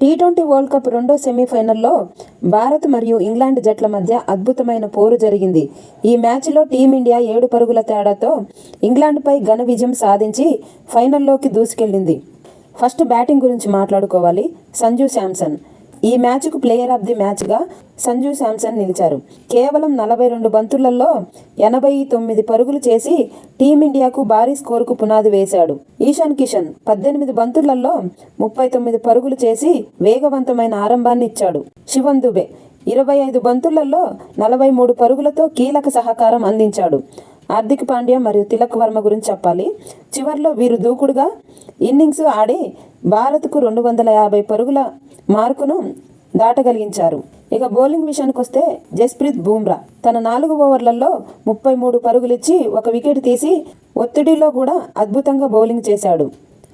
T20 world cup రెండో సెమీఫైనల్లో భారత్ మరియు ఇంగ్లాండ్ జట్ల మధ్య అద్భుతమైన పోరు జరిగింది. ఈ మ్యాచ్లో టీమిండియా 7 పరుగుల తేడాతో ఇంగ్లాండ్పై ఘన విజయం సాధించి ఫైనల్లోకి దూసుకెళ్లింది. ఫస్ట్ బ్యాటింగ్ గురించి మాట్లాడుకోవాలి. సంజు శాంసన్ ఈ మ్యాచ్కు ప్లేయర్ ఆఫ్ ది మ్యాచ్గా సంజు శాంసన్ నిలిచారు. కేవలం 42 బంతులలో 89 పరుగులు చేసి టీమిండియాకు భారీ స్కోరుకు పునాది వేశాడు. ఈశాన్ కిషన్ 18 బంతులలో 39 పరుగులు చేసి వేగవంతమైన ఆరంభాన్ని ఇచ్చాడు. శివం దుబే 25 బంతులలో 43 పరుగులతో కీలక సహకారం అందించాడు. హార్దిక్ పాండ్యా మరియు తిలక్ వర్మ గురించి చెప్పాలి. చివర్లో వీరు దూకుడుగా ఇన్నింగ్స్ ఆడి భారత్కు 250 పరుగుల మార్కును దాటగలిగించారు. ఇక బౌలింగ్ విషయానికి వస్తే జస్ప్రీత్ బుమ్రా తన 4 ఓవర్లలో 33 పరుగులిచ్చి 1 వికెట్ తీసి ఒత్తిడిలో కూడా అద్భుతంగా బౌలింగ్ చేశాడు.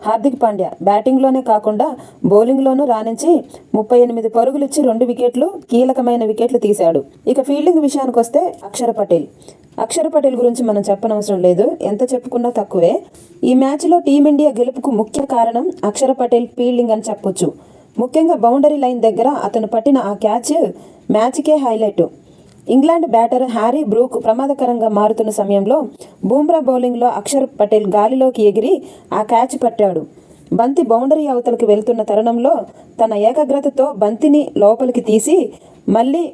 హార్దిక్ పాండ్యా బ్యాటింగ్లోనే కాకుండా బౌలింగ్లోనూ రాణించి 38 పరుగులిచ్చి 2 వికెట్లు కీలకమైన వికెట్లు తీశాడు. ఇక ఫీల్డింగ్ విషయానికి వస్తే అక్షర్ పటేల్ గురించి మనం చెప్పనవసరం లేదు, ఎంత చెప్పుకున్నా తక్కువే. ఈ మ్యాచ్లో టీమిండియా గెలుపుకు ముఖ్య కారణం అక్షర్ పటేల్ ఫీల్డింగ్ అని చెప్పొచ్చు. ముఖ్యంగా బౌండరీ లైన్ దగ్గర అతను పట్టిన ఆ క్యాచ్ మ్యాచ్కే highlight. England batter Harry Brook ప్రమాదకరంగా మారుతున్న సమయంలో బుమ్రా బౌలింగ్లో అక్షర్ పటేల్ గాలిలోకి ఎగిరి ఆ క్యాచ్ పట్టాడు. బంతి బౌండరీ అవతలకు వెళ్తున్న తరుణంలో తన ఏకాగ్రతతో బంతిని లోపలికి తీసి మళ్ళీ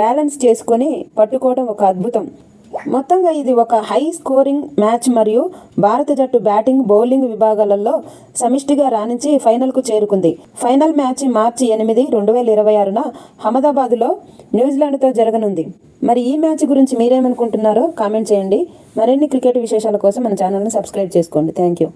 బ్యాలెన్స్ చేసుకొని పట్టుకోవడం ఒక అద్భుతం. మొత్తంగా ఇది ఒక హై స్కోరింగ్ మ్యాచ్ మరియు భారత జట్టు బ్యాటింగ్, బౌలింగ్ విభాగాలలో సమిష్టిగా రాణించి ఫైనల్కు చేరుకుంది. ఫైనల్ మ్యాచ్ మార్చి 8, 2026న అహ్మదాబాద్లో న్యూజిలాండ్తో జరగనుంది. మరి ఈ మ్యాచ్ గురించి మీరేమనుకుంటున్నారో కామెంట్ చేయండి. మరిన్ని క్రికెట్ విశేషాల కోసం మన ఛానల్ని సబ్స్క్రైబ్ చేసుకోండి. Thank you.